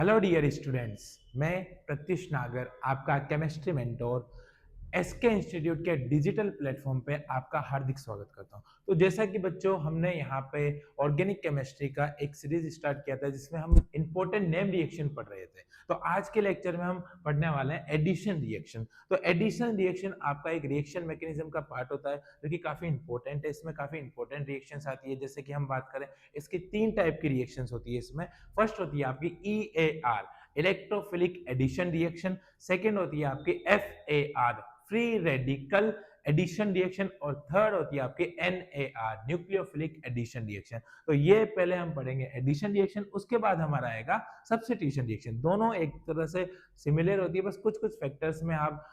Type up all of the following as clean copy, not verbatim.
Hello dear students, मैं प्रत्युष नागर आपका केमिस्ट्री मेंटोर एसके इंस्टीट्यूट के डिजिटल प्लेटफॉर्म पे आपका हार्दिक स्वागत करता हूं। तो जैसा कि बच्चों हमने यहाँ पे ऑर्गेनिक केमिस्ट्री का एक सीरीज स्टार्ट किया था जिसमें हम इंपॉर्टेंट नेम रिएक्शन पढ़ रहे थे। तो आज के लेक्चर में हम पढ़ने वाले हैं एडिशन रिएक्शन। तो एडिशन रिएक्शन आपका एक रिएक्शन मैकेनिज्म का पार्ट होता है जो कि काफी इंपॉर्टेंट है। इसमें काफी इंपॉर्टेंट रिएक्शंस आती है। जैसे कि हम बात करें, इसकी तीन टाइप की रिएक्शंस होती है। इसमें फर्स्ट होती है आपकी EAR, electrophilic addition reaction. Second होती है आपकी FAR, free radical addition reaction. और थर्ड होती है आपकी NAR, न्यूक्लियोफिलिक एडिशन रिएक्शन। तो ये पहले हम पढ़ेंगे एडिशन रिएक्शन, उसके बाद हमारा आएगा सब्स्टिट्यूशन रिएक्शन। दोनों एक तरह से सिमिलर होती है, बस कुछ कुछ फैक्टर्स में आप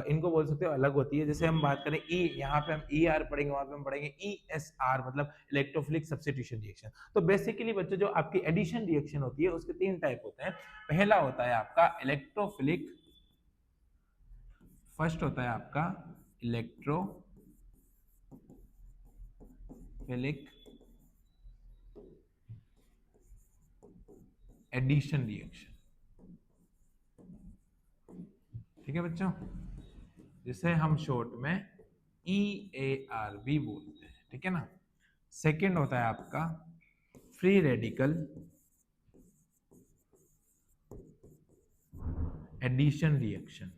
इनको बोल सकते हो अलग होती है। जैसे हम बात करें यहाँ पे हम ER पढ़ेंगे, वहां पे हम पढ़ेंगे ESR, मतलब इलेक्ट्रोफिलिक सब्स्टिट्यूशन रिएक्शन। तो बेसिकली बच्चों, जो आपकी एडिशन रिएक्शन होती है उसके तीन टाइप होते हैं। पहला होता है आपका इलेक्ट्रोफिलिक, फर्स्ट होता है आपका इलेक्ट्रोफिलिक एडिशन रिएक्शन। ठीक है बच्चों, जिसे हम शॉर्ट में EAR भी बोलते हैं। ठीक है ना। सेकंड होता है आपका फ्री रेडिकल एडिशन रिएक्शन,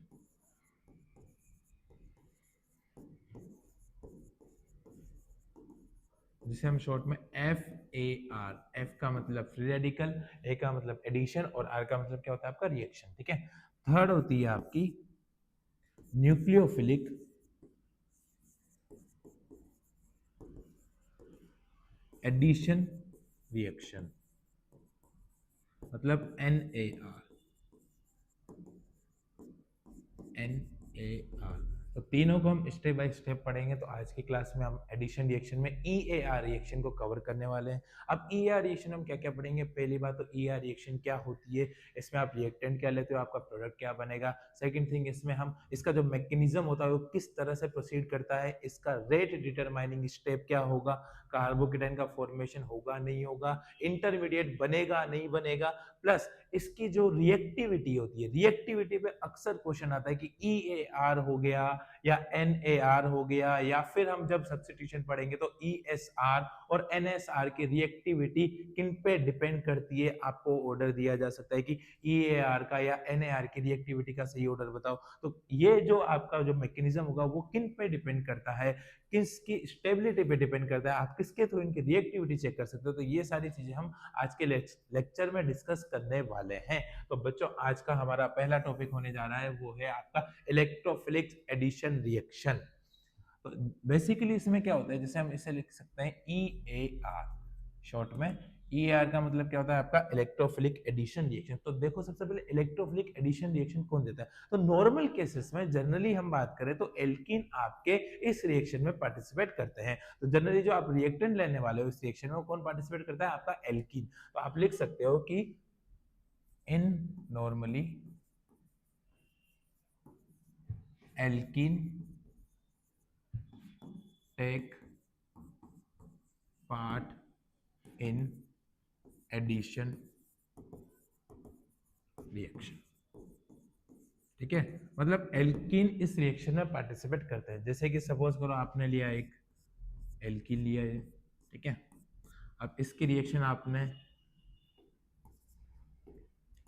जिसे हम शॉर्ट में FAR, F का मतलब फ्री रेडिकल, A का मतलब एडिशन और R का मतलब क्या होता है आपका रिएक्शन। ठीक है। थर्ड होती है आपकी न्यूक्लियोफिलिक एडिशन रिएक्शन, मतलब NAR। तो तीनों को हम स्टेप बाय स्टेप पढ़ेंगे। तो आज की क्लास में हम एडिशन रिएक्शन में EAR रिएक्शन को कवर करने वाले हैं। अब EAR रिएक्शन हम क्या क्या पढ़ेंगे। पहली बात तो EAR रिएक्शन क्या होती है, इसमें आप रिएक्टेंट क्या लेते हो, आपका प्रोडक्ट क्या बनेगा। सेकंड थिंग, इसमें हम इसका जो मैकेनिज्म होता है वो किस तरह से प्रोसीड करता है, इसका रेट डिटरमाइनिंग स्टेप क्या होगा, कार्बोकेटाइन का फॉर्मेशन होगा नहीं होगा, इंटरमीडिएट बनेगा नहीं बनेगा, प्लस इसकी जो रिएक्टिविटी होती है, रिएक्टिविटी पे अक्सर क्वेश्चन आता है कि EAR हो गया या NAR हो गया, या फिर हम जब सब्स्टिट्यूशन पढ़ेंगे तो ESR और NSR की रिएक्टिविटी किन पे डिपेंड करती है। आपको ऑर्डर दिया जा सकता है कि EAR का या NAR की रिएक्टिविटी का सही ऑर्डर बताओ। तो ये जो आपका जो मैकेनिज्म होगा वो किन पे डिपेंड करता है, किसकी स्टेबिलिटी पे डिपेंड करता है, आप किसके थ्रू इनकी रिएक्टिविटी चेक कर सकते हो। तो ये सारी चीजें हम आज के लेक्चर में डिस्कस करने वाले हैं। तो बच्चों, आज का हमारा पहला टॉपिक होने जा रहा है वो है आपका इलेक्ट्रोफिलिक एडिशन रिएक्शन। तो बेसिकली इसमें क्या होता है, जैसे हम इसे लिख सकते हैं EAR शॉर्ट में। EAR का मतलब क्या होता है आपका इलेक्ट्रोफिलिक एडिशन रिएक्शन। तो देखो, सबसे पहले इलेक्ट्रोफिलिक एडिशन रिएक्शन कौन देता है। तो नॉर्मल केसेस में जनरली हम बात करें तो एल्कीन आपके इस रिएक्शन में पार्टिसिपेट करते हैं। तो जनरली जो आप रिएक्टेंट लेने वाले हो इस रिएक्शन में, कौन पार्टिसिपेट करता है, आपका एल्कीन। तो आप लिख सकते हो कि in normally alkene take part in addition reaction. ठीक है, मतलब एल्कीन इस रिएक्शन में पार्टिसिपेट करते हैं। जैसे कि सपोज करो आपने लिया एक एल्कीन लिया है, ठीक है। अब इसकी रिएक्शन आपने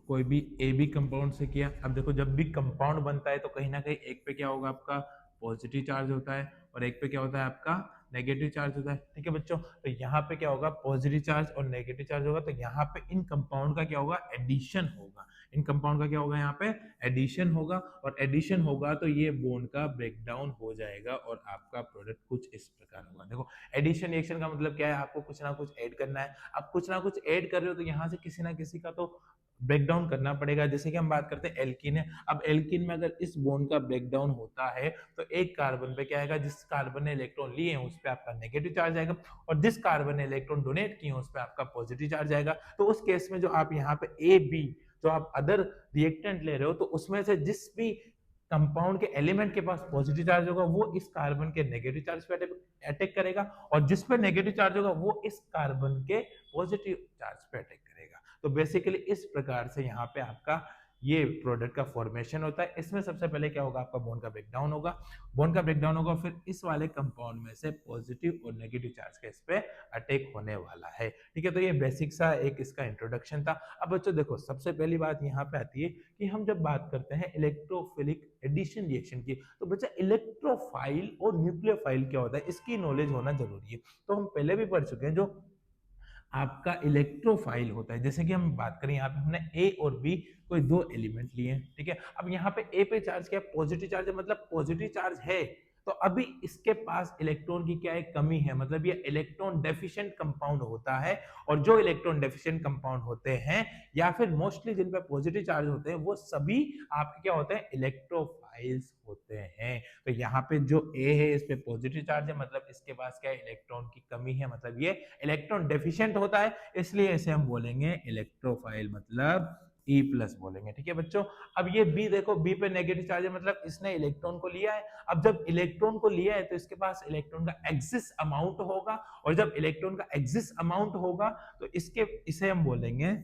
कोई भी ए बी कंपाउंड से किया। अब देखो, जब भी कंपाउंड बनता है तो कहीं ना कहीं एक पे क्या होगा, आपका पॉजिटिव चार्ज होता है और एक पे क्या होता है, आपका नेगेटिव चार्ज होता है। ठीक है बच्चों, तो यहाँ पे क्या होगा, पॉजिटिव चार्ज और नेगेटिव चार्ज होगा। तो यहाँ पे इन कंपाउंड का क्या होगा, एडिशन होगा। इन कंपाउंड का क्या होगा, यहाँ पे एडिशन होगा। और एडिशन होगा तो ये बॉन्ड का ब्रेकडाउन हो जाएगा और आपका प्रोडक्ट कुछ इस प्रकार होगा। देखो, एडिशन रिएक्शन का मतलब क्या है, आपको कुछ ना कुछ ऐड करना है। आप कुछ ना कुछ ऐड कर रहे हो तो यहाँ से किसी ना किसी का तो ब्रेकडाउन करना पड़ेगा। जैसे कि हम बात करते हैं एल्कीन है। अब एल्कीन में अगर इस बॉन्ड का ब्रेकडाउन होता है तो एक कार्बन पे क्या आएगा, जिस कार्बन ने इलेक्ट्रॉन लिए हैं उस पे आपका नेगेटिव चार्ज आएगा, और जिस कार्बन ने इलेक्ट्रॉन डोनेट किए हैं उस पे आपका पॉजिटिव चार्ज आएगा। तो उस केस में जो आप यहाँ पे ए बी जो आप अदर रिएक्टेंट ले रहे हो, तो उसमें से जिस भी कंपाउंड के एलिमेंट के पास पॉजिटिव चार्ज होगा वो इस कार्बन के नेगेटिव चार्ज पे अटैक करेगा, और जिस पे नेगेटिव चार्ज होगा वो इस कार्बन के पॉजिटिव चार्ज पे अटैक करेगा। तो बेसिकली इस प्रकार से यहाँ पे आपका ये प्रोडक्ट का फॉर्मेशन होता है। इसमें सबसे पहले क्या होगा, आपका बॉन्ड का ब्रेकडाउन होगा। बॉन्ड का ब्रेकडाउन होगा, फिर इस वाले कंपाउंड में से पॉजिटिव और नेगेटिव चार्ज का इस पे अटैक होने वाला है। ठीक है, तो ये बेसिक सा एक इसका इंट्रोडक्शन था। अब बच्चों देखो, सबसे पहली बात यहाँ पे आती है कि हम जब बात करते हैं इलेक्ट्रोफिलिक एडिशन रिएक्शन की, तो बच्चा इलेक्ट्रोफाइल और न्यूक्लियोफाइल क्या होता है, इसकी नॉलेज होना जरूरी है। तो हम पहले भी पढ़ चुके हैं, जो आपका इलेक्ट्रोफाइल होता है, जैसे कि हम बात करें यहाँ पे हमने ए और बी कोई दो एलिमेंट लिए हैं, ठीक है। अब यहाँ पे ए पे चार्ज क्या है, पॉजिटिव चार्ज है, मतलब पॉजिटिव चार्ज है, तो अभी इसके पास इलेक्ट्रॉन की क्या है, कमी है, मतलब ये इलेक्ट्रॉन डेफिशिएंट कंपाउंड होता है। और जो इलेक्ट्रॉन डेफिशिएंट कंपाउंड होते हैं या फिर मोस्टली जिन पे पॉजिटिव चार्ज होते हैं, वो सभी आपके क्या होते हैं, इलेक्ट्रोफाइल्स होते हैं। तो यहाँ पे जो ए है इस पे पॉजिटिव चार्ज है, मतलब इसके पास क्या है, इलेक्ट्रॉन की कमी है, मतलब ये इलेक्ट्रॉन डेफिशिएंट होता है, इसलिए इसे हम बोलेंगे इलेक्ट्रोफाइल, मतलब ई प्लस बोलेंगे। ठीक है बच्चों। अब ये बी देखो, बी पे नेगेटिव चार्ज है, मतलब इसने इलेक्ट्रॉन को लिया है। अब जब इलेक्ट्रॉन को लिया है तो इसके पास इलेक्ट्रॉन का एक्सिस अमाउंट होगा, और जब इलेक्ट्रॉन का एक्सिस अमाउंट होगा तो इसे हम बोलेंगे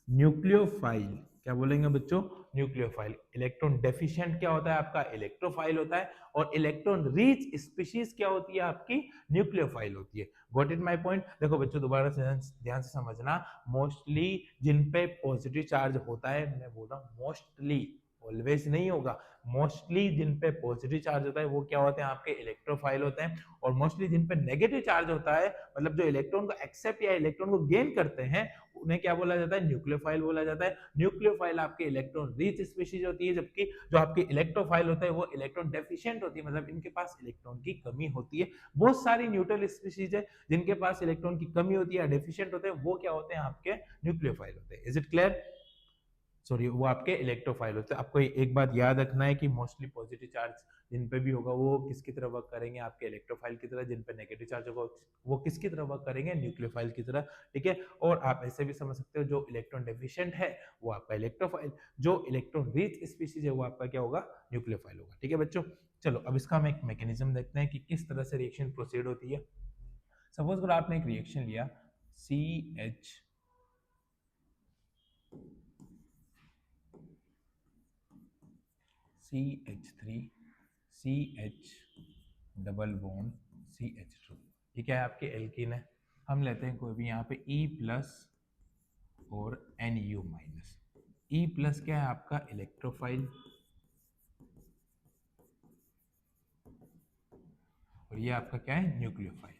न्यूक्लियोफाइल। क्या बोलेंगे बच्चों, न्यूक्लियोफाइल। इलेक्ट्रॉन डेफिशिएंट क्या होता है आपका, इलेक्ट्रोफाइल होता है, और इलेक्ट्रॉन रिच स्पीशीज क्या होती है आपकी, न्यूक्लियोफाइल होती है। Got it my point. देखो बच्चों, दोबारा से ध्यान से समझना, मोस्टली जिन पे पॉजिटिव चार्ज होता है, मैं बोल रहा हूं मोस्टली, ऑलवेज नहीं होगा, मोस्टली जिन पे पॉजिटिव चार्ज होता है वो क्या होते हैं, आपके इलेक्ट्रोफाइल होते हैं। और मोस्टली जिन पे नेगेटिव चार्ज होता है, मतलब जो इलेक्ट्रॉन को एक्सेप्ट या इलेक्ट्रॉन को गेन करते हैं, उन्हें क्या बोला जाता है, न्यूक्लियोफाइल बोला जाता है। न्यूक्लियोफाइल आपके इलेक्ट्रॉन रिच स्पीशीज होती है, जबकि जो आपके इलेक्ट्रोफाइल होता है वो इलेक्ट्रॉन डेफिशिएंट होती है, मतलब इनके पास इलेक्ट्रॉन की कमी होती है। बहुत सारी न्यूट्रल स्पीशीज है जिनके पास इलेक्ट्रॉन की कमी होती है या डेफिशिएंट होते हैं, वो क्या होते हैं, आपके न्यूक्लियोफाइल होते हैं। Is it clear? सॉरी, वो आपके इलेक्ट्रोफाइल होते हैं। आपको एक बात याद रखना है कि मोस्टली पॉजिटिव चार्ज जिन पे भी होगा वो किसकी तरह वर्क करेंगे, आपके इलेक्ट्रोफाइल की तरह। जिन पे नेगेटिव चार्ज होगा वो किसकी तरह वर्क करेंगे, न्यूक्लियोफाइल की तरह। ठीक है। और आप ऐसे भी समझ सकते हो, जो इलेक्ट्रॉन डेफिशिएंट है वो आपका इलेक्ट्रोफाइल, जो इलेक्ट्रॉन रिच स्पीशीज है वो आपका क्या होगा, न्यूक्लियोफाइल होगा। ठीक है बच्चों। चलो अब इसका हम एक मैकेनिज्म देखते हैं कि किस तरह से रिएक्शन प्रोसीड होती है। सपोज अगर आपने एक रिएक्शन लिया CH3 CH double bond CH2, ठीक है, आपके एल्कीन है। हम लेते हैं कोई भी यहाँ पे E प्लस और NU माइनस। E प्लस क्या है आपका इलेक्ट्रोफाइल, और ये आपका क्या है, न्यूक्लियोफाइल।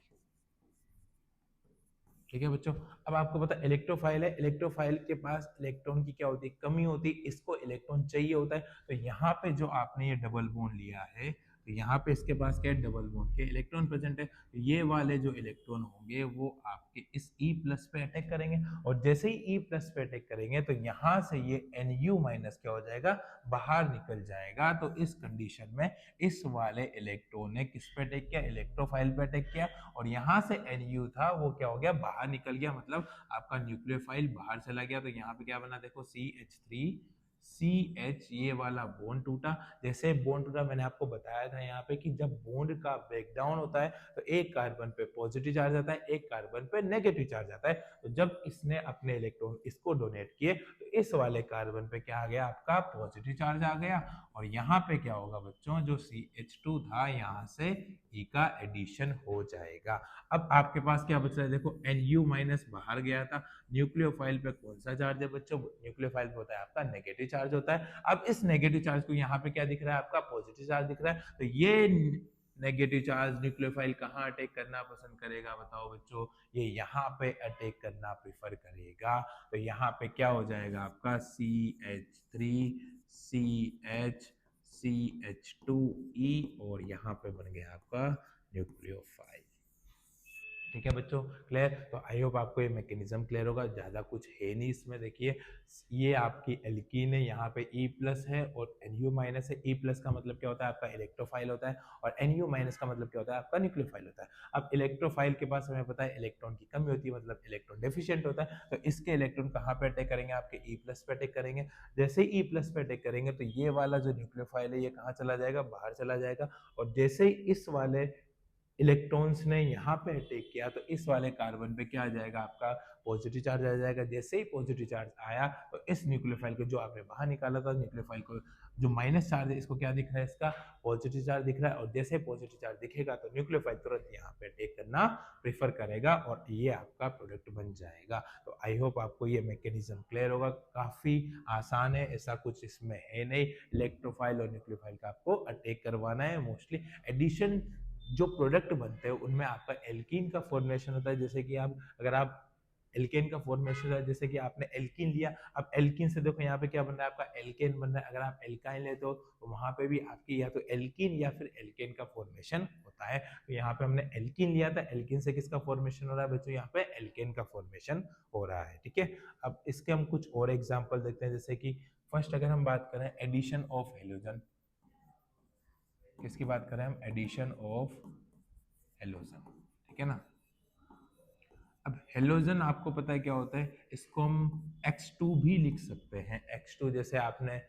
ठीक है बच्चों। अब आपको पता है इलेक्ट्रोफाइल है, इलेक्ट्रोफाइल के पास इलेक्ट्रॉन की क्या होती है, कमी होती है, इसको इलेक्ट्रॉन चाहिए होता है। तो यहाँ पे जो आपने ये डबल बॉन्ड लिया है, तो यहाँ पे इसके पास क्या है, डबल बॉन्ड के इलेक्ट्रॉन प्रेजेंट है। तो ये वाले जो इलेक्ट्रॉन होंगे वो आपके इस E प्लस पे अटैक करेंगे, और जैसे ही E प्लस पे अटैक करेंगे तो यहाँ से ये NU माइनस क्या हो जाएगा, बाहर निकल जाएगा। तो इस कंडीशन में इस वाले इलेक्ट्रॉन ने किस पे अटैक किया, इलेक्ट्रोफाइल पे अटैक किया, और यहाँ से NU था वो क्या हो गया, बाहर निकल गया, मतलब आपका न्यूक्लियोफाइल बाहर चला गया। तो यहाँ पे क्या बना, देखो CH3 CH, ये वाला बॉन्ड टूटा। जैसे बॉन्ड टूटा, मैंने आपको बताया था यहाँ पे कि जब बॉन्ड का ब्रेकडाउन होता है तो एक कार्बन पे पॉजिटिव चार्ज आता है, एक कार्बन पे नेगेटिव चार्ज आता है। तो जब इसने अपने इलेक्ट्रॉन इसको डोनेट किए तो इस वाले कार्बन पे क्या आ गया, आपका पॉजिटिव चार्ज आ गया, और यहाँ पे क्या होगा बच्चों, जो CH2 था यहाँ से E का एडिशन हो जाएगा। अब आपके पास क्या बच रहा है, देखो NU माइनस बाहर गया था। न्यूक्लियोफाइल पे कौन सा चार्ज है बच्चों, न्यूक्लियोफाइल पे होता है आपका नेगेटिव चार्ज होता है। अब इस नेगेटिव चार्ज को यहाँ पे क्या दिख रहा है, आपका पॉजिटिव चार्ज दिख रहा है। तो ये नेगेटिव चार्ज न्यूक्लियोफाइल कहाँ अटैक करना पसंद करेगा, बताओ बच्चों, ये यहाँ पे अटैक करना प्रेफर करेगा। तो यहाँ पे क्या हो जाएगा आपका CH3 CH CH2E, और यहाँ पे बन गया आपका न्यूक्लियोफाइल। ठीक है बच्चों, क्लियर? तो आई होप आपको ये मैकेनिज्म क्लियर होगा, ज्यादा कुछ है नहीं इसमें। देखिए ये आपकी एल्कीन है, यहाँ पे E प्लस है और NU माइनस है। E प्लस का मतलब क्या होता है, आपका इलेक्ट्रोफाइल होता है, और NU माइनस का मतलब क्या होता है, आपका न्यूक्लियोफाइल होता है। अब इलेक्ट्रोफाइल के पास हमें पता है इलेक्ट्रॉन की कमी होती है, मतलब इलेक्ट्रॉन डेफिशिएंट होता है। तो इसके इलेक्ट्रॉन कहाँ पे अटैक करेंगे, आपके E प्लस पे अटैक करेंगे। जैसे ही E प्लस पे अटैक करेंगे तो ये वाला जो न्यूक्लियोफाइल है ये कहाँ चला जाएगा, बाहर चला जाएगा। और जैसे ही इस वाले इलेक्ट्रॉन्स ने यहाँ पे अटैक किया तो इस वाले कार्बन पे क्या आ जाएगा, आपका पॉजिटिव चार्ज आ जाएगा। जैसे ही पॉजिटिव चार्ज आया तो इस न्यूक्लियोफाइल को जो आपने बाहर निकाला था, न्यूक्लियोफाइल को जो माइनस चार्ज है इसको क्या दिख रहा है, इसका पॉजिटिव चार्ज दिख रहा है। और जैसे पॉजिटिव चार्ज दिखेगा तो न्यूक्लियोफाइल तुरंत यहाँ पे अटैक करना प्रेफर करेगा और ये आपका प्रोडक्ट बन जाएगा। तो आई होप आपको ये मैकेनिज्म क्लियर होगा, काफी आसान है, ऐसा कुछ इसमें है नहीं। इलेक्ट्रोफाइल और न्यूक्लियोफाइल का आपको अटैक करवाना है। मोस्टली एडिशन जो प्रोडक्ट बनते हैं उनमें आपका एल्कीन का फॉर्मेशन होता है। जैसे कि आप अगर आप एल्केन का फॉर्मेशन है, जैसे कि आपने एल्कीन लिया, अब एल्कीन से देखो यहाँ पे क्या बन रहा है, आपका एल्केन बन रहा है। अगर आप एल्काइन लेते हो तो वहां पे भी आपकी या तो एल्कीन या फिर एल्केन का फॉर्मेशन होता है। तो यहाँ पे हमने एल्कीन लिया था, एल्कीन से किसका फॉर्मेशन हो रहा है बच्चों, यहाँ पे एल्केन का फॉर्मेशन हो रहा है। ठीक है, अब इसके हम कुछ और एग्जाम्पल देखते हैं। जैसे कि फर्स्ट अगर हम बात करें एडिशन ऑफ हेलोजन, किसकी बात करें हम, एडिशन ऑफ हेलोजन, ठीक है ना। अब हेलोजन आपको पता है क्या होता है, इसको हम X2 भी लिख सकते हैं। X2 जैसे आपने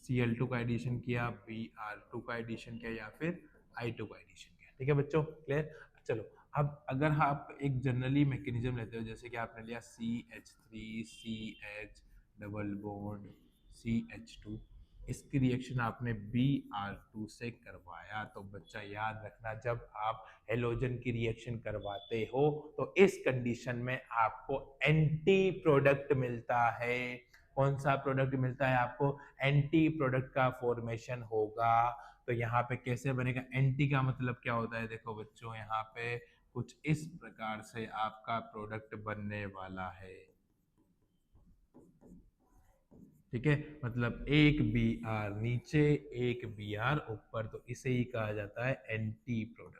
Cl2 का एडिशन किया, Br2 का एडिशन किया या फिर I2 का एडिशन किया। ठीक है बच्चों, क्लियर। चलो अब अगर आप एक जनरली मैकेनिज्म लेते हो, जैसे कि आपने लिया CH3 CH double bond CH2, इसकी रिएक्शन आपने Br2 से करवाया, तो बच्चा याद रखना जब आप हेलोजन की रिएक्शन करवाते हो तो इस कंडीशन में आपको एंटी प्रोडक्ट मिलता है। कौन सा प्रोडक्ट मिलता है आपको, एंटी प्रोडक्ट का फॉर्मेशन होगा। तो यहाँ पे कैसे बनेगा, एंटी का मतलब क्या होता है, देखो बच्चों यहाँ पे कुछ इस प्रकार से आपका प्रोडक्ट बनने वाला है। ठीक है, मतलब एक बी आर नीचे एक बी आर ऊपर, तो इसे ही कहा जाता है एंटी प्रोडक्ट।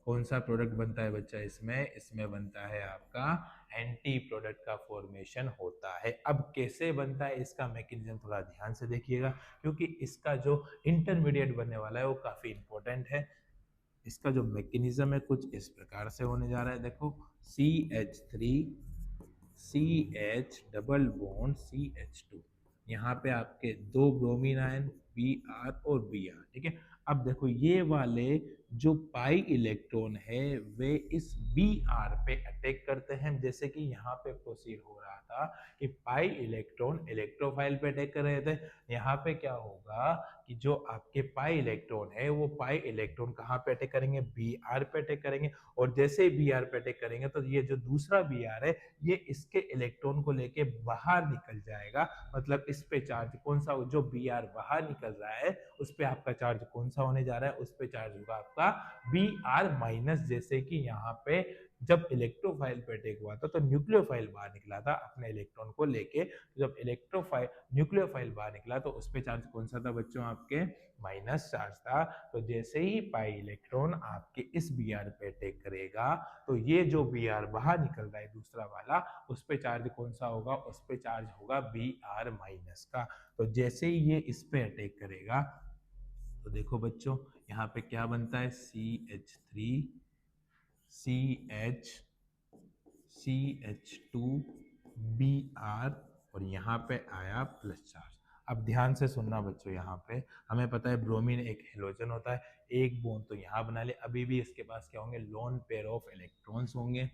कौन सा प्रोडक्ट बनता है बच्चा इसमें, इसमें बनता है आपका एंटी प्रोडक्ट का फॉर्मेशन होता है। अब कैसे बनता है इसका मैकेनिज्म थोड़ा ध्यान से देखिएगा, क्योंकि इसका जो इंटरमीडिएट बनने वाला है वो काफी इंपॉर्टेंट है। इसका जो मैकेनिज्म है कुछ इस प्रकार से होने जा रहा है, देखो CH3 CH double bond CH2, यहाँ पे आपके दो ब्रोमीन आयन Br और Br। ठीक है, अब देखो ये वाले जो पाई इलेक्ट्रॉन है वे इस Br पे अटैक करते हैं। जैसे कि यहाँ पे प्रोसीड हो रहा था कि पाई इलेक्ट्रॉन इलेक्ट्रोफाइल पे अटैक कर रहे थे, यहाँ पे क्या होगा कि जो आपके पाई इलेक्ट्रॉन है वो पाई इलेक्ट्रॉन कहाँ पे अटैक करेंगे, Br पे अटैक करेंगे। और जैसे ही Br पे अटैक करेंगे तो ये जो दूसरा Br है ये इसके इलेक्ट्रॉन को लेके बाहर निकल जाएगा। मतलब इस पे चार्ज कौन सा, जो Br बाहर निकल रहा है उस पे आपका चार्ज कौन सा होने जा रहा है, उस पे चार्ज होगा आपका Br माइनस। जैसे कि यहाँ पे जब इलेक्ट्रोफाइल पे अटैक हुआ था तो न्यूक्लियोफाइल बाहर निकला था अपने इलेक्ट्रॉन को लेके। जब इलेक्ट्रोफाइल न्यूक्लियोफाइल बाहर निकला तो उस पे चार्ज कौन सा था बच्चों, आपके माइनस चार्ज था। तो जैसे ही पाई इलेक्ट्रॉन आपके इस Br पे अटैक करेगा तो ये जो Br बाहर निकल रहा है दूसरा वाला, उस पे चार्ज कौन सा होगा, उस पे चार्ज होगा Br माइनस का। तो जैसे ही ये इस पे अटैक करेगा तो देखो बच्चों यहाँ पे क्या बनता है, CH3 CH CH2 Br और यहाँ पे आया प्लस चार्ज। अब ध्यान से सुनना बच्चों, यहाँ पे हमें पता है ब्रोमीन एक हेलोजन होता है, एक बॉन्ड तो यहाँ बना ले। अभी भी इसके पास क्या होंगे, लोन पेयर ऑफ इलेक्ट्रॉन्स होंगे।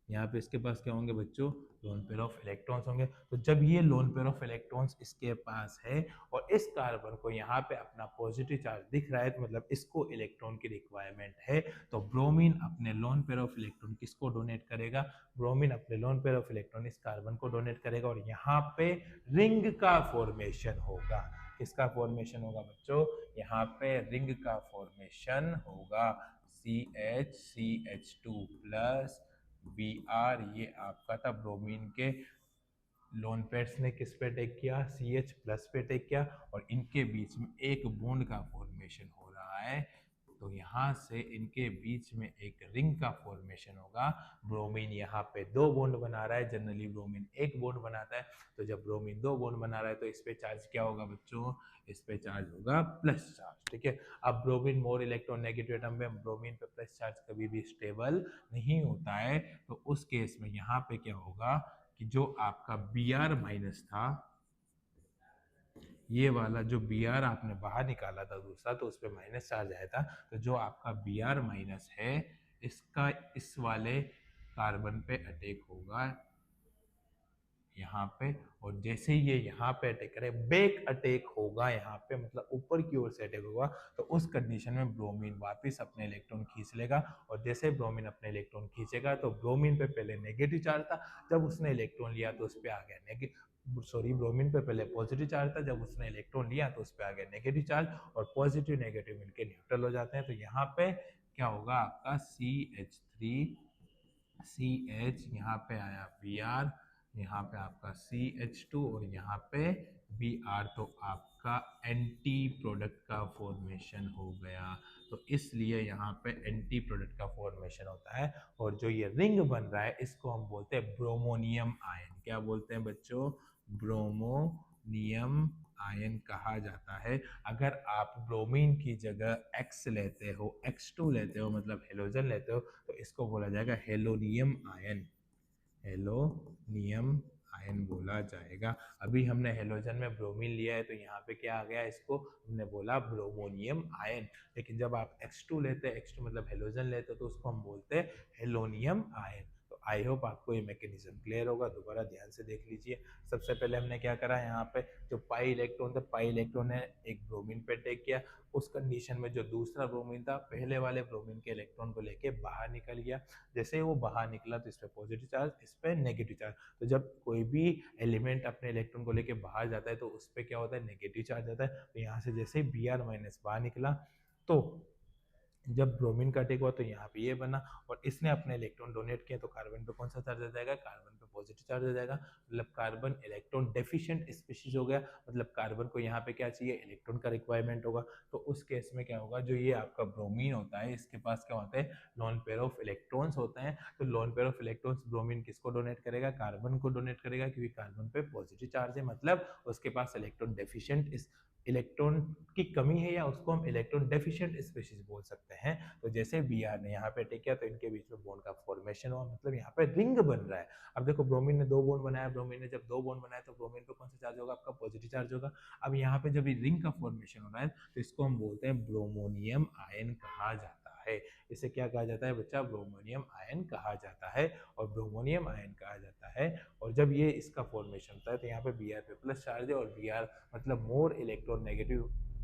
यहाँ पे इसके पास क्या होंगे बच्चों, लोन पेयर ऑफ इलेक्ट्रॉन्स होंगे। तो जब ये लोन पेयर ऑफ इलेक्ट्रॉन्स इसके पास है और इस कार्बन को यहाँ पे अपना पॉजिटिव चार्ज दिख रहा है, तो मतलब इसको इलेक्ट्रॉन की रिक्वायरमेंट है। तो ब्रोमीन अपने लोन पेयर ऑफ इलेक्ट्रॉन किसको डोनेट करेगा, ब्रोमीन अपने लोन पेयर ऑफ इलेक्ट्रॉन इस कार्बन को डोनेट करेगा और यहाँ पे रिंग का फॉर्मेशन होगा। किसका फॉर्मेशन होगा बच्चों, यहाँ पे रिंग का फॉर्मेशन होगा। CH2 प्लस Br, ये आपका था ब्रोमीन के लोन पेयर्स ने किस पे अटैक किया, CH प्लस पे अटैक किया और इनके बीच में एक बॉन्ड का फॉर्मेशन हो रहा है। तो यहाँ से इनके बीच में एक रिंग का फॉर्मेशन होगा। ब्रोमीन यहाँ पे दो बॉन्ड बना रहा है, जनरली ब्रोमीन एक बॉन्ड बनाता है। तो जब ब्रोमीन दो बॉन्ड बना रहा है तो इस पे चार्ज क्या होगा बच्चों, इस पे चार्ज होगा प्लस चार्ज। ठीक है, अब ब्रोमीन मोर इलेक्ट्रोनेगेटिव एटम में ब्रोमीन पे प्लस चार्ज कभी भी स्टेबल नहीं होता है। तो उस केस में यहाँ पे क्या होगा कि जो आपका Br माइनस था ये वाला जो बी आर आपने बाहर निकाला था दूसरा, तो उस पर माइनस चार्ज आया था, तो जो आपका बी आर माइनस है इसका इस वाले कार्बन पे अटैक होगा यहाँ पे, और जैसे ही ये यहाँ पे अटैक करे, बैक अटैक होगा यहाँ पे, मतलब ऊपर की ओर से अटैक होगा, तो उस कंडीशन में ब्रोमीन वापस अपने इलेक्ट्रॉन खींच लेगा। और जैसे ब्रोमीन अपने इलेक्ट्रॉन खींचेगा तो ब्रोमीन पे पहले नेगेटिव चार्ज था, जब उसने इलेक्ट्रॉन लिया तो उस पर आ गया ब्रोमीन पे पहले पॉजिटिव चार्ज था, जब उसने इलेक्ट्रॉन लिया तो उस पर आ गया नेगेटिव चार्ज, और पॉजिटिव नेगेटिव मिलकर न्यूट्रल हो जाते हैं। तो यहाँ पे क्या होगा आपका CH3CH, यहाँ पे आया Br, यहाँ पे आपका CH2 और यहाँ पे Br, तो आपका एंटी प्रोडक्ट का फॉर्मेशन हो गया। तो इसलिए यहाँ पे एंटी प्रोडक्ट का फॉर्मेशन होता है, और जो ये रिंग बन रहा है इसको हम बोलते हैं ब्रोमोनियम आयन। क्या बोलते हैं बच्चों? ब्रोमोनियम आयन कहा जाता है। अगर आप ब्रोमीन की जगह X लेते हो, X2 लेते हो, मतलब हेलोजन लेते हो, तो इसको बोला जाएगा हेलोनियम आयन। हेलोनियम आयन बोला जाएगा। अभी हमने हेलोजन में ब्रोमीन लिया है तो यहाँ पे क्या आ गया, इसको हमने बोला ब्रोमोनियम आयन। लेकिन जब आप X2 लेते हैं, X2 मतलब हेलोजन लेते हो, तो उसको हम बोलते हैं हेलोनियम आयन। तो आई होप आपको ये मैकेनिज्म क्लियर होगा। दोबारा ध्यान से देख लीजिए। सबसे पहले हमने क्या करा, यहाँ पे जो पाई इलेक्ट्रॉन था, पाई इलेक्ट्रॉन ने एक ब्रोमीन पे अटैक किया, उस कंडीशन में जो दूसरा ब्रोमीन था पहले वाले ब्रोमीन के इलेक्ट्रॉन को लेके बाहर निकल गया। जैसे ही वो बाहर निकला तो इस पे पॉजिटिव चार्ज, इस पे नेगेटिव चार्ज। तो जब कोई भी एलिमेंट अपने इलेक्ट्रॉन को लेके बाहर जाता है तो उस पे क्या होता है, नेगेटिव चार्ज आता है। तो यहाँ से जैसे ही Br माइनस बाहर निकला, तो जब ब्रोमीन का अटैक हुआ तो यहाँ पे ये बना, और इसने अपने इलेक्ट्रॉन डोनेट किया, तो कार्बन पे कौन सा चार्ज आ जाएगा, कार्बन पे पॉजिटिव चार्ज आ जाएगा। मतलब कार्बन इलेक्ट्रॉन डेफिशिएंट स्पीशीज हो गया, मतलब कार्बन को यहाँ पे क्या चाहिए, इलेक्ट्रॉन का रिक्वायरमेंट होगा। तो उस केस में क्या होगा, जो ये आपका ब्रोमीन होता है इसके पास क्या होता है, लॉन पेयर ऑफ इलेक्ट्रॉन्स होते हैं। तो lone pair of electrons bromine किसको डोनेट करेगा, कार्बन को डोनेट करेगा, क्योंकि कार्बन पे पॉजिटिव चार्ज है, मतलब उसके पास इलेक्ट्रॉन डेफिशिएंट इलेक्ट्रॉन की कमी है, या उसको हम इलेक्ट्रॉन डेफिशिएंट स्पीशीज बोल सकते हैं। तो जैसे Br ने यहाँ पे अटैक किया तो इनके बीच में बॉन्ड का फॉर्मेशन हुआ, मतलब यहाँ पे रिंग बन रहा है। अब देखो ब्रोमीन ने दो बॉन्ड बनाया, ब्रोमीन ने जब दो बॉन्ड बनाया तो ब्रोमीन पे कौन सा चार्ज होगा, आपका पॉजिटिव चार्ज होगा। अब यहाँ पे जब रिंग का फॉर्मेशन हो रहा है तो इसको हम बोलते हैं ब्रोमोनियम आयन कहा जाता है। इसे क्या कहा जाता है बच्चा, ब्रोमोनियम आयन कहा जाता है, और ब्रोमोनियम आयन कहा जाता है। और जब ये इसका फॉर्मेशन होता है तो यहाँ पे Br पे प्लस चार्ज है, और Br मतलब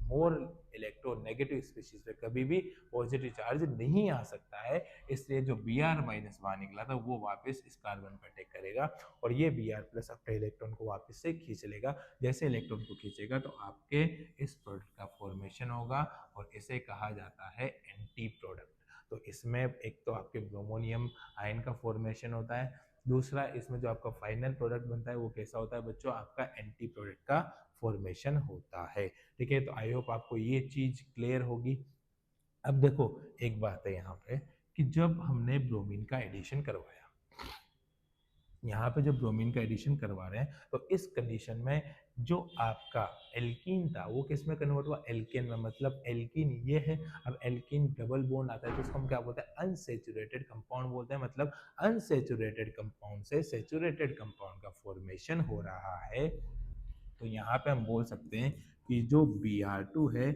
मोर इलेक्ट्रोनेगेटिव स्पीशीज पे कभी भी पॉजिटिव चार्ज नहीं आ सकता है। इसलिए जो Br माइनस बाहर निकला था वो वापस इस कार्बन पर अटैक करेगा, और ये Br प्लस अपने इलेक्ट्रॉन को वापस से खींच लेगा। जैसे इलेक्ट्रॉन को खींचेगा तो आपके इस प्रोडक्ट का फॉर्मेशन होगा, और इसे कहा जाता है एंटी प्रोडक्ट। तो इसमें एक तो आपके ब्रोमोनियम आयन का फॉर्मेशन होता है, दूसरा इसमें जो आपका फाइनल प्रोडक्ट बनता है वो कैसा होता है बच्चों, आपका एंटी प्रोडक्ट का फॉर्मेशन होता है। ठीक है, तो आई होप आपको ये चीज क्लियर होगी। अब देखो एक बात है यहाँ पे कि जब हमने ब्रोमीन का एडिशन करवाया, यहाँ पे जो ब्रोमीन का एडिशन करवा रहे हैं, तो इस कंडीशन में जो आपका एल्कीन था वो किस में कन्वर्ट हुआ, एल्केन में। मतलब एल्कीन ये है, अब एल्कीन डबल बॉन्ड आता है तो उसको हम क्या बोलते हैं, अनसेचुरेटेड कंपाउंड बोलते हैं। मतलब अनसेचुरेटेड कंपाउंड से सेचुरेटेड कंपाउंड का फॉर्मेशन हो रहा है। तो यहाँ पे हम बोल सकते हैं कि जो Br2 है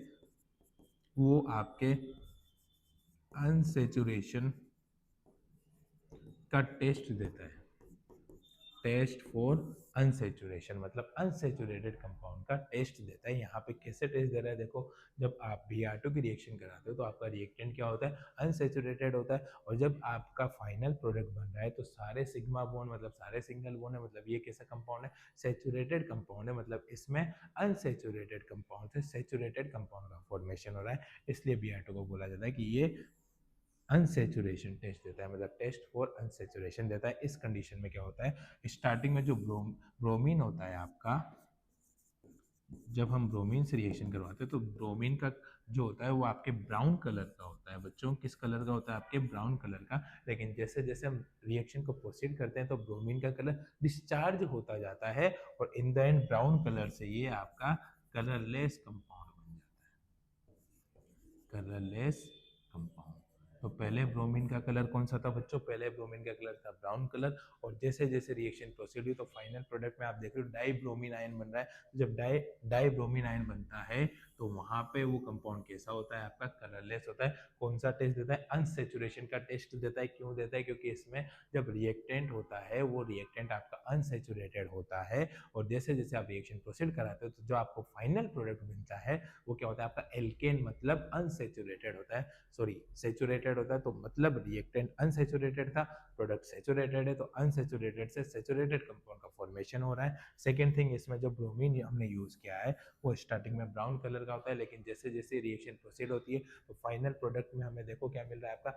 वो आपके अनसेचुरेशन का टेस्ट देता है, टेस्ट फॉर अनसेचुरेशन, मतलब अनसेचुरेटेड कंपाउंड का टेस्ट देता है। यहाँ पे कैसे टेस्ट दे रहा है, देखो जब आप Br2 की रिएक्शन कराते हो तो आपका रिएक्टेंट क्या होता है, अनसेचुरेटेड होता है, और जब आपका फाइनल प्रोडक्ट बन रहा है तो सारे सिग्मा बॉन्ड मतलब सारे सिंगल बॉन्ड है, मतलब ये कैसा कंपाउंड है, सेचुरेटेड कंपाउंड है। मतलब इसमें अनसेचुरेटेड कंपाउंड से सेचुरेटेड कंपाउंड का फॉर्मेशन हो रहा है, इसलिए Br2 को बोला जाता है कि ये अनसेचुरेशन टेस्ट देता है, मतलब टेस्ट फॉर अनसेचुरेशन देता है। इस कंडीशन में क्या होता है, स्टार्टिंग में जो ब्रोमीन होता है आपका, जब हम ब्रोमीन से रिएक्शन करवाते हैं तो ब्रोमीन का जो होता है वो आपके ब्राउन कलर का होता है बच्चों। किस कलर का होता है, आपके ब्राउन कलर का। लेकिन जैसे जैसे हम रिएक्शन को प्रोसीड करते हैं तो ब्रोमीन का कलर डिस्चार्ज होता जाता है, और in the end brown colour से ये आपका कलरलेस कंपाउंड बन जाता है, कलरलेस कंपाउंड। तो पहले ब्रोमीन का कलर कौन सा था बच्चों? पहले ब्रोमीन का कलर था ब्राउन कलर, और जैसे जैसे रिएक्शन प्रोसीड हुई तो फाइनल प्रोडक्ट में आप देख रहे हो डाई ब्रोमीन आयन बन रहा है। जब डाई ब्रोमीन आयन बनता है तो वहां पे वो कंपाउंड कैसा होता है? आपका कलरलेस होता है। कौन सा टेस्ट देता है? अनसेचुरेशन का टेस्ट देता है। क्यों देता है? क्योंकि इसमें जब रिएक्टेंट होता है वो रिएक्टेंट आपका अनसेचुरेटेड होता है, और जैसे जैसे आप रिएक्शन प्रोसीड कराते हो तो जो आपको फाइनल प्रोडक्ट मिलता है वो क्या होता है? आपका एल्केन, मतलब अनसेचुरेटेड होता है, सॉरी सेचुरेटेड होता है। तो मतलब रिएक्टेंट अनसेचुरेटेड था, प्रोडक्ट सेचुरेटेड है, तो अनसेचुरेटेड से सेचुरेटेड कंपाउंड का फॉर्मेशन हो रहा है। सेकेंड थिंग, इसमें जो ब्रोमीन हमने यूज किया है वो स्टार्टिंग में ब्राउन कलर का होता है, लेकिन जैसे जैसे रिएक्शन प्रोसीड होती है तो फाइनल प्रोडक्ट में हमें देखो क्या मिल रहा है? आपका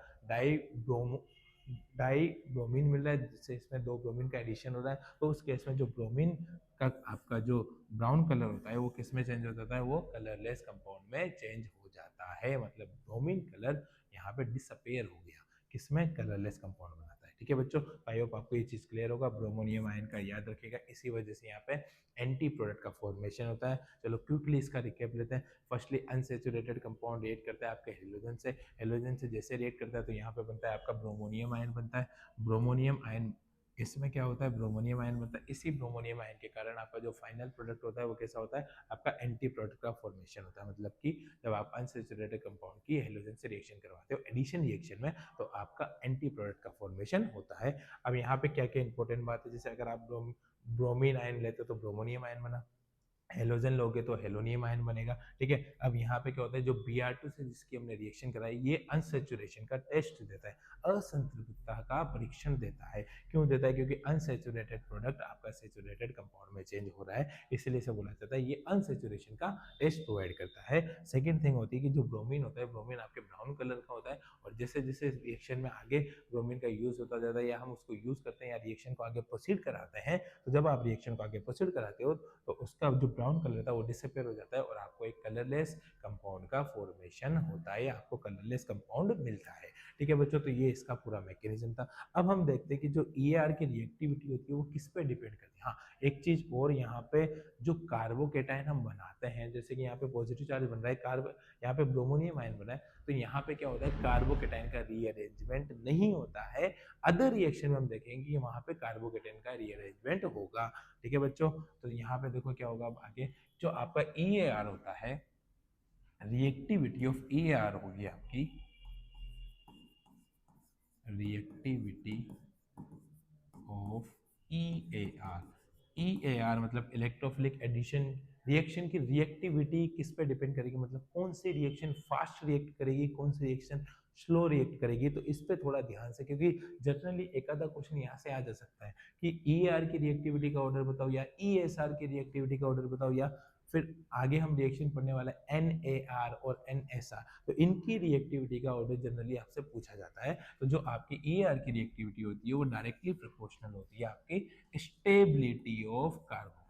डाई ब्रोमीन मिल रहा है, जिससे इसमें दो ब्रोमीन का एडिशन हो रहा है। तो उस केस में जो ब्रोमीन का आपका जो ब्राउन कलर होता है वो किस में चेंज हो जाता है? वो कलरलेस कंपाउंड में चेंज हो जाता है। मतलब ब्रोमीन कलर यहाँ पे डिसअपेयर हो गया, किसमें? कलरलेस कंपाउंड बनाता है। ठीक है बच्चों, आई होप आपको ये चीज क्लियर होगा। ब्रोमोनियम आयन का याद रखिएगा, इसी वजह से यहाँ पे एंटी प्रोडक्ट का फॉर्मेशन होता है। चलो क्विकली इसका रिकैप लेते हैं। फर्स्टली अनसेचुरेटेड कंपाउंड रिएक्ट करता है आपके हेलोजन से जैसे रिएक्ट करता है तो यहाँ पे बनता है आपका ब्रोमोनियम आयन बनता है। ब्रोमोनियम आयन, इसमें क्या होता है? ब्रोमोनियम आयन बनता है। इसी ब्रोमोनियम आयन के कारण आपका जो फाइनल प्रोडक्ट होता है वो कैसा होता है? आपका एंटी प्रोडक्ट का फॉर्मेशन होता है। मतलब कि जब आप अनसेचुरेटेड कंपाउंड की हेलोजन से रिएक्शन करवाते हो एडिशन रिएक्शन में तो आपका एंटी प्रोडक्ट का फॉर्मेशन होता है। अब यहाँ पे क्या क्या इंपॉर्टेंट बात है, जैसे अगर आप ब्रोमीन आयन लेते हो तो ब्रोमोनियम आयन बना, हेलोजन लोगे तो हेलोनियम आयन बनेगा। ठीक है, अब यहाँ पे क्या होता है? जो Br2 से जिसकी हमने रिएक्शन कराई ये अनसेचुरेशन का टेस्ट देता है, असंतृप्तता का परीक्षण देता है। क्यों देता है? क्योंकि अनसेचुरेटेड प्रोडक्ट आपका सेचुरेटेड कंपाउंड में चेंज हो रहा है, इसलिए इसे बोला जाता है ये अनसेचुरेशन का टेस्ट प्रोवाइड करता है। सेकेंड थिंग होती है कि जो ब्रोमीन होता है, ब्रोमीन आपके ब्राउन कलर का होता है, और जैसे जैसे रिएक्शन में आगे ब्रोमीन का यूज होता जाता है या हम उसको यूज करते हैं या रिएक्शन को आगे प्रोसीड कराते हैं, तो जब आप रिएक्शन को आगे प्रोसीड कराते हो तो उसका जो ब्राउन कलर था वो डिसअपेयर हो जाता है और आपको एक कलरलेस कंपाउंड का फॉर्मेशन होता है, आपको कलरलेस कंपाउंड मिलता है। ठीक है बच्चों, तो ये इसका पूरा मैकेनिज्म था। अब हम देखते हैं कि जो EAR की रिएक्टिविटी होती है वो किस पे डिपेंड करती है। हाँ, एक चीज और, यहाँ पे जो कार्बोकेटाइन हम बनाते हैं, जैसे कि यहाँ पे पॉजिटिव चार्ज बन रहा है, कार्ब यहाँ पे ब्रोमोनियम आयन बना है, तो यहाँ पे क्या होता है? कार्बोकेटाइन का रीअरेंजमेंट नहीं होता है। अदर रिएक्शन में हम देखेंगे कि वहां पे कार्बोकेटाइन का रीअरेंजमेंट होगा। ठीक है बच्चों, तो यहाँ पे देखो क्या होगा अब आगे, जो आपका EAR होता है, रिएक्टिविटी ऑफ EAR होगी आपकी रिएक्टिविटी ऑफ EAR। EAR मतलब इलेक्ट्रोफिलिक एडिशन रिएक्शन की रिएक्टिविटी किस पे डिपेंड करेगी? मतलब कौन सी रिएक्शन फास्ट रिएक्ट करेगी, कौन सी रिएक्शन स्लो रिएक्ट करेगी। तो इस पे थोड़ा ध्यान से, क्योंकि जनरली एक आधा क्वेश्चन यहाँ से आ जा सकता है कि EAR की रिएक्टिविटी का ऑर्डर बताओ, या ESR की रिएक्टिविटी का ऑर्डर बताओ, या फिर आगे हम रिएक्शन पढ़ने वाला है NAR और NSR, तो इनकी रिएक्टिविटी का ऑर्डर जनरली आपसे पूछा जाता है। तो जो आपकी EAR की रिएक्टिविटी होती है वो डायरेक्टली प्रोपोर्शनल होती है आपकी स्टेबिलिटी ऑफ कार्बोकेटाइन।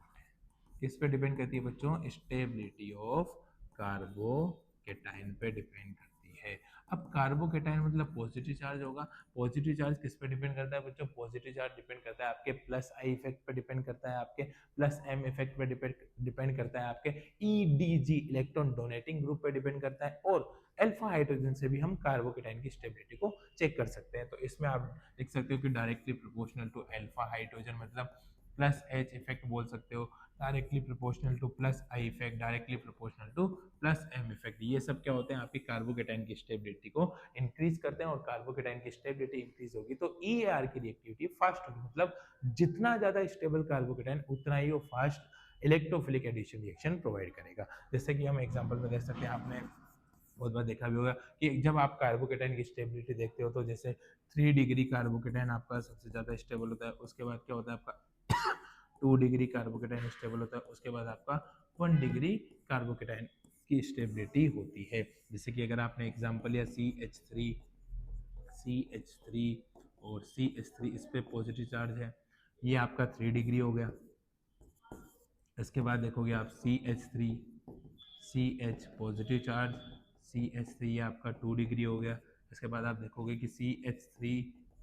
किस पे डिपेंड करती है बच्चों? स्टेबिलिटी ऑफ कार्बोकेटाइन पे डिपेंड करती है। अब कार्बोकेटाइन मतलब पॉजिटिव चार्ज होगा। पॉजिटिव चार्ज किस पे डिपेंड करता है बच्चों? पॉजिटिव चार्ज डिपेंड करता है आपके प्लस आई इफेक्ट पे डिपेंड करता है, आपके प्लस एम इफेक्ट पे डिपेंड करता है, आपके EDG इलेक्ट्रॉन डोनेटिंग ग्रुप पे डिपेंड करता है, और अल्फा हाइड्रोजन से भी हम कार्बोकेटाइन की स्टेबिलिटी को चेक कर सकते हैं। तो इसमें आप देख सकते हो कि directly proportional to alpha hydrogen मतलब प्लस H इफेक्ट बोल सकते हो, directly proportional to plus I effect, directly proportional to plus M effect. ये सब क्या होते हैं? आपकी कार्बोकेटाइन की स्टेबिलिटी को इंक्रीज करते हैं, और कार्बोकेटाइन की स्टेबिलिटी इंक्रीज होगी तो EAR की रिएक्टिविटी फास्ट होगी। मतलब जितना ज्यादा स्टेबल कार्बोकेटाइन उतना ही वो fast electrophilic addition reaction provide करेगा। जैसे कि हम एग्जांपल में देख सकते हैं, आपने बहुत बार देखा भी होगा कि जब आप कार्बोकेटाइन की स्टेबिलिटी देखते हो तो जैसे 3 डिग्री कार्बोकेटाइन आपका सबसे ज्यादा स्टेबल होता है, उसके बाद क्या होता है आपका 2 डिग्री कार्बोकेटाइन स्टेबल होता है, उसके बाद आपका 1 डिग्री कार्बोकेटाइन की स्टेबिलिटी होती है। जैसे कि अगर आपने एग्जांपल लिया CH3 और CH3, इस पे पॉजिटिव चार्ज है, ये आपका 3 डिग्री हो गया। इसके बाद देखोगे आप CH पॉजिटिव चार्ज, CH3 ये आपका 2 डिग्री हो गया। इसके बाद आप देखोगे कि CH3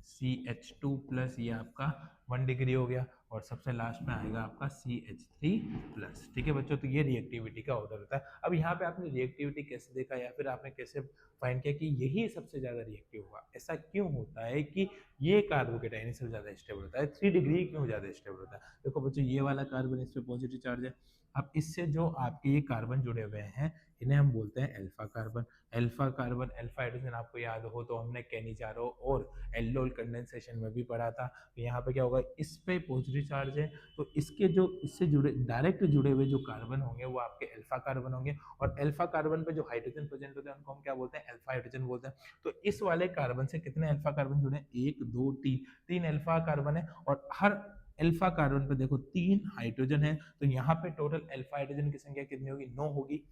CH2 प्लस ये आपका 1 डिग्री हो गया। और सबसे लास्ट में आएगा आपका CH3+। ठीक है बच्चों, तो ये रिएक्टिविटी का ऑर्डर होता है। अब यहाँ पे आपने रिएक्टिविटी कैसे देखा या फिर आपने कैसे फाइंड किया कि यही सबसे ज़्यादा रिएक्टिव होगा? ऐसा क्यों होता है कि ये कार्बोकेटाइन इससे ज़्यादा स्टेबल होता है? 3 डिग्री क्यों ज़्यादा स्टेबल होता है? देखो बच्चों, ये वाला कार्बन इस पे पॉजिटिव चार्ज है। अब इससे जो आपके ये कार्बन जुड़े हुए हैं इन्हें हम बोलते हैं alpha carbon. Alpha carbon, alpha hydrogen आपको याद हो तो हमने केनिचारो और एल्डोल कंडेंसेशन में भी पढ़ा था। तो यहाँ पे क्या होगा, इस पे पॉजिटिव चार्ज है तो इसके जो इससे जुड़े डायरेक्ट जुड़े हुए जो कार्बन होंगे वो आपके अल्फा कार्बन होंगे, और अल्फा कार्बन पे जो हाइड्रोजन प्रेजेंट होते हैं उनको हम क्या बोलते हैं? अल्फा हाइड्रोजन बोलते हैं। तो इस वाले कार्बन से कितने अल्फा कार्बन जुड़े हैं? 1 2 3, 3 अल्फा कार्बन है, और हर अल्फा कार्बन पे देखो 3 हाइड्रोजन है। तो यहाँ पे टोटल अल्फा हाइड्रोजन की संख्या कितनी होगी? 9 होगी।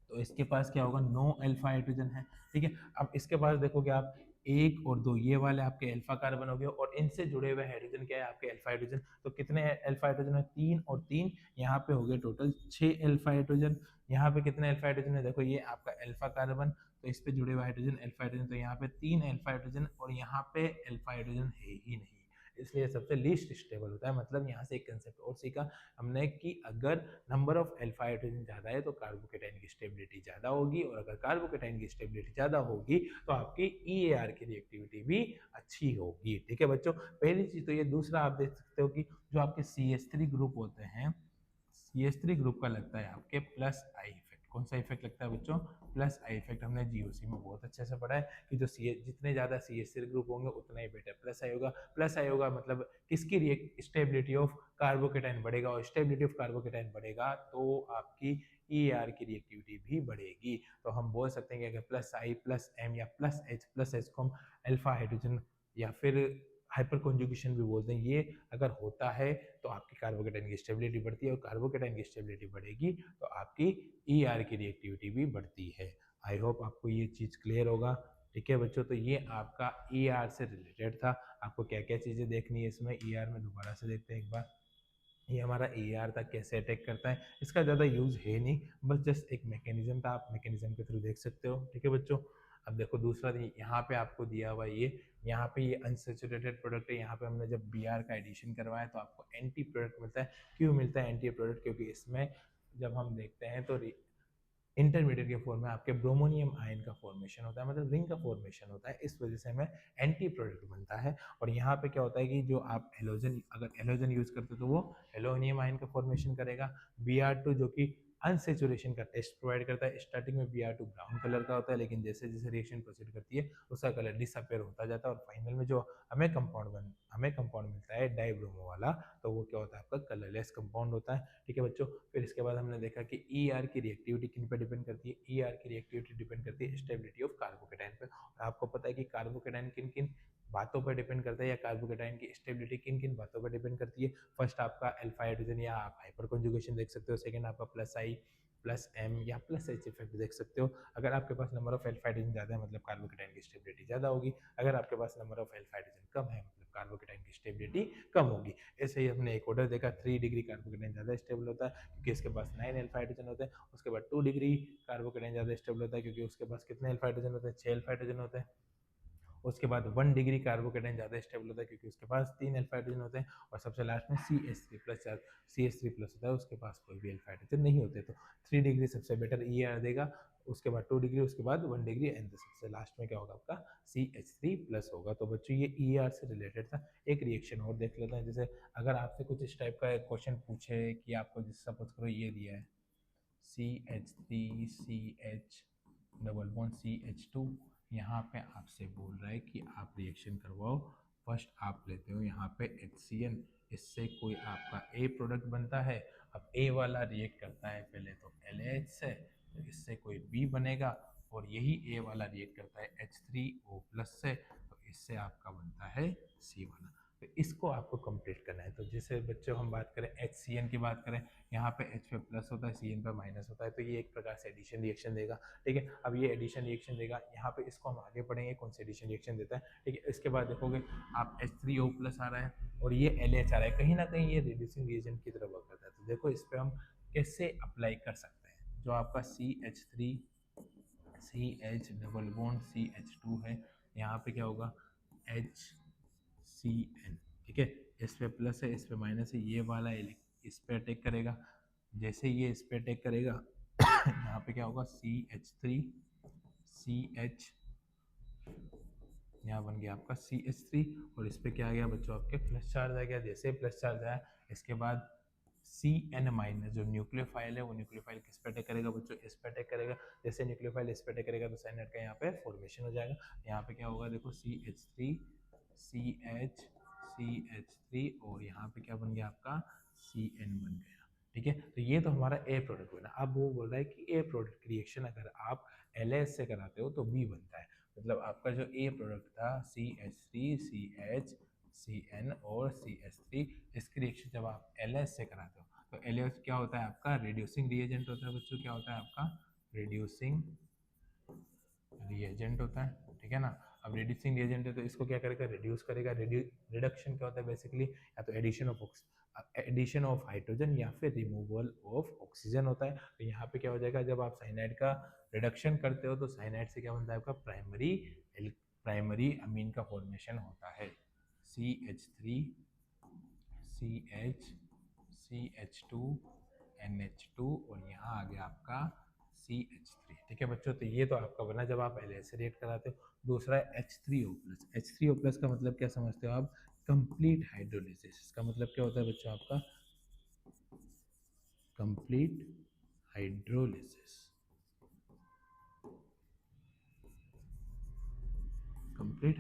तो इसके पास क्या होगा? 9 अल्फा हाइड्रोजन है। ठीक है, अब इसके पास देखोगे आप 1 और 2 ये वाले आपके अल्फा कार्बन हो गए, और इनसे जुड़े हुए हाइड्रोजन क्या है? आपके अल्फा हाइड्रोजन। तो कितने अल्फा हाइड्रोजन है? 3 और 3, यहाँ पे हो गए टोटल 6 अल्फा हाइड्रोजन। यहाँ पे कितने अल्फा हाइड्रोजन है? देखो ये आपका अल्फा कार्बन, तो इस पे जुड़े हुए हाइड्रोजन अल्फा हाइड्रोजन, तो यहाँ पे 3 अल्फा हाइड्रोजन, और यहाँ पे अल्फा हाइड्रोजन है ही नहीं, इसलिए सबसे लीस्ट स्टेबल होता है। मतलब यहाँ से एक कंसेप्ट और सीखा हमने कि अगर नंबर ऑफ अल्फा हाइड्रोजन ज़्यादा है तो कार्बोकेटाइन की स्टेबिलिटी ज़्यादा होगी, और अगर कार्बोकेटाइन की स्टेबिलिटी ज़्यादा होगी तो आपकी EAR की रिएक्टिविटी भी अच्छी होगी। ठीक है बच्चों, पहली चीज़ तो ये। दूसरा आप देख सकते हो कि जो आपके CH3 ग्रुप होते हैं, CH3 ग्रुप का लगता है आपके प्लस आई इफेक्ट। कौन सा इफेक्ट लगता है बच्चों? Plus I effect. हमने GOC में बहुत अच्छे से पढ़ा है कि जो जितने ज़्यादा CH3 ग्रुप होंगे उतना ही बेटर प्लस आई होगा। प्लस आई होगा मतलब किसकी स्टेबिलिटी ऑफ कार्बोकेटाइन बढ़ेगा, और स्टेबिलिटी ऑफ कार्बोकेटाइन बढ़ेगा तो आपकी EAR की रिएक्टिविटी भी बढ़ेगी। तो हम बोल सकते हैं कि अगर प्लस आई प्लस एम या प्लस एच को हम अल्फा हाइड्रोजन या फिर हाइपर कॉन्जुगेशन भी बोलते हैं, ये अगर होता है तो आपकी कार्बोकेटाइन की स्टेबिलिटी बढ़ती है, और कार्बोकेटाइन की स्टेबिलिटी बढ़ेगी तो आपकी ER की रिएक्टिविटी भी बढ़ती है। आई होप आपको ये चीज़ क्लियर होगा। ठीक है बच्चों, तो ये आपका ER से रिलेटेड था। आपको क्या क्या चीज़ें देखनी है इसमें ER में, दोबारा से देखते हैं एक बार। ये हमारा ER था, कैसे अटैक करता है, इसका ज़्यादा यूज़ है नहीं, बस जस्ट एक मैकेनिज्म था, आप मैकेनिज्म के थ्रू देख सकते हो। ठीक है बच्चों, अब देखो दूसरा यहाँ पे आपको दिया हुआ यहाँ पे ये अनसेचुरेटेड प्रोडक्ट है। यहाँ पे हमने जब BR का एडिशन करवाया तो आपको एंटी प्रोडक्ट मिलता है। क्यों मिलता है एंटी प्रोडक्ट? क्योंकि इसमें जब हम देखते हैं तो इंटरमीडिएट के फॉर्म में आपके ब्रोमोनियम आयन का फॉर्मेशन होता है, मतलब रिंग का फॉर्मेशन होता है, इस वजह से हमें एंटी प्रोडक्ट बनता है। और यहाँ पे क्या होता है कि जो आप हेलोजन, अगर हेलोजन यूज करते हो तो वो हेलोनियम आयन का फॉर्मेशन करेगा। Br2 जो कि अनसेचुरेशन का टेस्ट प्रोवाइड करता है। स्टार्टिंग में Br2 ब्राउन कलर का होता है, लेकिन जैसे जैसे रिएक्शन प्रोसीड करती है उसका कलर डिसअपेयर होता जाता है, और फाइनल में जो हमें कंपाउंड मिलता है डाइब्रोमो वाला, तो वो क्या होता है? आपका कलरलेस कंपाउंड होता है। ठीक है बच्चों, फिर इसके बाद हमने देखा कि ER की रिएक्टिविटी किन पे डिपेंड करती है? ER की रिएक्टिविटी डिपेंड करती है स्टेबिलिटी ऑफ कार्बोकेटाइन पे। और आपको पता है कि कार्बोकेटाइन किन किन बातों पर डिपेंड करता है, या कार्बोकेटाइन की स्टेबिलिटी किन किन बातों पर डिपेंड करती है? फर्स्ट आपका अल्फा हाइड्रोजन, या आप हाइपर कॉन्जुगेशन देख सकते हो। सेकंड आपका प्लस आई प्लस एम या प्लस एच इफेक्ट देख सकते हो। अगर आपके पास नंबर ऑफ अल्फा हाइड्रोजन ज़्यादा है मतलब कार्बोकेटाइन की स्टेबिलिटी ज़्यादा होगी। अगर आपके पास नंबर ऑफ अल्फा हाइड्रोजन कम है मतलब कार्बोकेटाइन की स्टेबिलिटी कम होगी। ऐसे ही हमने एक ऑर्डर देखा, 3 डिग्री कार्बोकेटाइन ज़्यादा स्टेबल होता है क्योंकि इसके पास 9 अल्फा हाइड्रोजन होते हैं। उसके बाद 2 डिग्री कार्बोकेटाइन ज़्यादा स्टेबल होता है क्योंकि उसके पास कितने अल्फा हाइड्रोजन होते हैं? 6 अल्फा हाइड्रोजन होते हैं। उसके बाद 1 डिग्री कार्बोकेटाइन ज़्यादा स्टेबल होता है क्योंकि उसके पास 3 अल्फा हाइड्रोजन होते हैं। और सबसे लास्ट में CH3+ होता है, उसके पास कोई भी अल्फा हाइड्रोजन नहीं होते। तो 3 डिग्री सबसे बेटर ER देगा, उसके बाद 2 डिग्री, उसके बाद 1 डिग्री, एंड सबसे लास्ट में क्या होगा? आपका CH3+ होगा। तो बच्चों ये ER से रिलेटेड था। एक रिएक्शन और देख लेते हैं, जैसे अगर आपसे कुछ इस टाइप का क्वेश्चन पूछे कि आपको जैसे सपोज करो ये दिया है CH3 CH double bond CH2, यहाँ पे आपसे बोल रहा है कि आप रिएक्शन करवाओ। फर्स्ट आप लेते हो यहाँ पे HCN, इससे कोई आपका A प्रोडक्ट बनता है। अब A वाला रिएक्ट करता है पहले तो LH से, तो इससे कोई B बनेगा, और यही A वाला रिएक्ट करता है H3O+ से, तो इससे आपका बनता है C वाला। तो इसको आपको कंप्लीट करना है। तो जैसे बच्चों हम बात करें HCN की बात करें, यहाँ पे H पे प्लस होता है, CN पे माइनस होता है, तो ये एक प्रकार से एडिशन रिएक्शन देगा। ठीक है, अब ये एडिशन रिएक्शन देगा, यहाँ पे इसको हम आगे पढ़ेंगे कौन सा एडिशन रिएक्शन देता है। ठीक है, इसके बाद देखोगे आप H3O+ आ रहा है और ये LH आ रहा है, कहीं ना कहीं ये रिड्यूसिंग रिएजेंट की तरफ वर्क करता है। तो देखो इस पर हम कैसे अप्लाई कर सकते हैं। जो आपका CH डबल बॉन्ड CH2 है, यहाँ पे क्या होगा? HCN। ठीक है, इस पे प्लस है, इस पे माइनस है, ये वाला इस पे अटैक करेगा। जैसे ये इस पे अटैक करेगा यहाँ पे क्या होगा, CH3 CH, यहाँ बन गया आपका CH3 और इस पे क्या आ गया बच्चों, आपके प्लस चार्ज आ गया। जैसे प्लस चार्ज आया इसके बाद Cn माइनस, जो न्यूक्लियोफाइल है वो न्यूक्लियोफाइल किस पे अटैक करेगा बच्चों, इस पे अटैक करेगा। जैसे न्यूक्लियोफाइल इस पे अटैक करेगा तो साइनाइड का यहाँ पे फॉर्मेशन हो जाएगा। यहाँ पे क्या होगा देखो, CH3 CH CH3 और यहाँ पे क्या बन गया आपका Cn बन गया। ठीक है, तो ये तो हमारा ए प्रोडक्ट बना। अब वो बोल रहा है कि ए प्रोडक्ट रिएक्शन अगर आप LS से कराते हो तो बी बनता है। मतलब आपका जो ए प्रोडक्ट था CH3 CH Cn और CH3, इसकी रिएक्शन जब आप LS से कराते हो तो LS क्या होता है आपका, रिड्यूसिंग रिएजेंट होता है बच्चों। क्या होता है आपका, रिड्यूसिंग रिएजेंट होता है। ठीक है ना। अब रिड्यूसिंग रिएजेंट है तो इसको क्या करेगा, रिड्यूस करेगा। रिडक्शन क्या होता है बेसिकली, या तो एडिशन ऑफ हाइड्रोजन या फिर रिमूवल ऑफ ऑक्सीजन होता है। तो यहाँ पे क्या हो जाएगा, जब आप साइनाइड का रिडक्शन करते हो तो साइनाइड से क्या बनता है आपका, प्राइमरी अमीन का फॉर्मेशन होता है। CH3 CH CH2 NH2 और यहाँ आ गया आपका CH3। ठीक है बच्चों, तो ये तो आपका बना जब आप LS से रिएक्ट कराते हो। दूसरा है H3O+। H3O+ का मतलब क्या समझते हो आप, कंप्लीट हाइड्रोलिसिस। इसका मतलब क्या होता है बच्चों आपका, कंप्लीट हाइड्रोलिसिस। कंप्लीट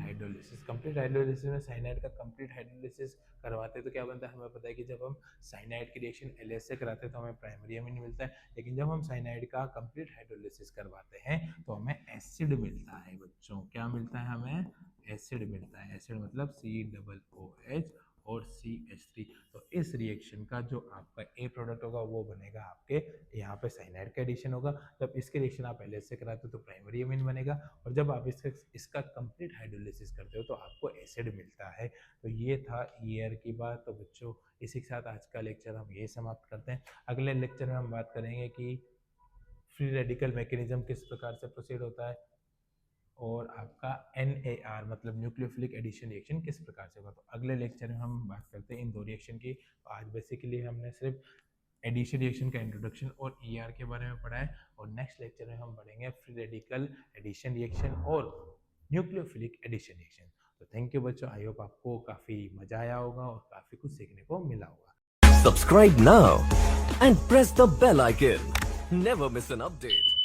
हाइड्रोलिसिस में साइनाइड का कंप्लीट हाइड्रोलिसिस करवाते हैं तो क्या बनता है, हमें पता है कि जब हम साइनाइड की रिएक्शन LS से कराते हैं तो हमें प्राइमरी अमीन मिलता है, लेकिन जब हम साइनाइड का कंप्लीट हाइड्रोलिसिस करवाते हैं तो हमें एसिड मिलता है बच्चों। क्या मिलता है हमें, एसिड मिलता है। एसिड मतलब COOH और CH3। तो इस रिएक्शन का जो आपका ए प्रोडक्ट होगा वो बनेगा आपके, यहाँ पे साइनाइड का एडिशन होगा। जब इसके रिएक्शन आप LS से कराते हो तो प्राइमरी अमीन बनेगा, और जब आप इसका कंप्लीट हाइड्रोलिसिस करते हो तो आपको एसिड मिलता है। तो ये था ईयर की बात। तो बच्चों इसी के साथ आज का लेक्चर हम ये समाप्त करते हैं। अगले लेक्चर में हम बात करेंगे कि फ्री रेडिकल मैकेनिज्म किस प्रकार से प्रोसीड होता है और आपका NAR मतलब न्यूक्लियोफिलिक एडिशन रिएक्शन किस प्रकार से होगा। तो अगले लेक्चर में हम बात करते हैं इन दो रिएक्शन की। तो आज बेसिकली हमने सिर्फ एडिशन रिएक्शन का इंट्रोडक्शन और ER के बारे में पढ़ा है, और नेक्स्ट लेक्चर में हम पढ़ेंगे फ्री रेडिकल एडिशन रिएक्शन और न्यूक्लियोफिलिक एडिशन रिएक्शन। तो थैंक यू बच्चों, आई होप आपको काफ़ी मजा आया होगा और काफ़ी कुछ सीखने को मिला होगा। Subscribe now and press the bell icon. Never miss an update.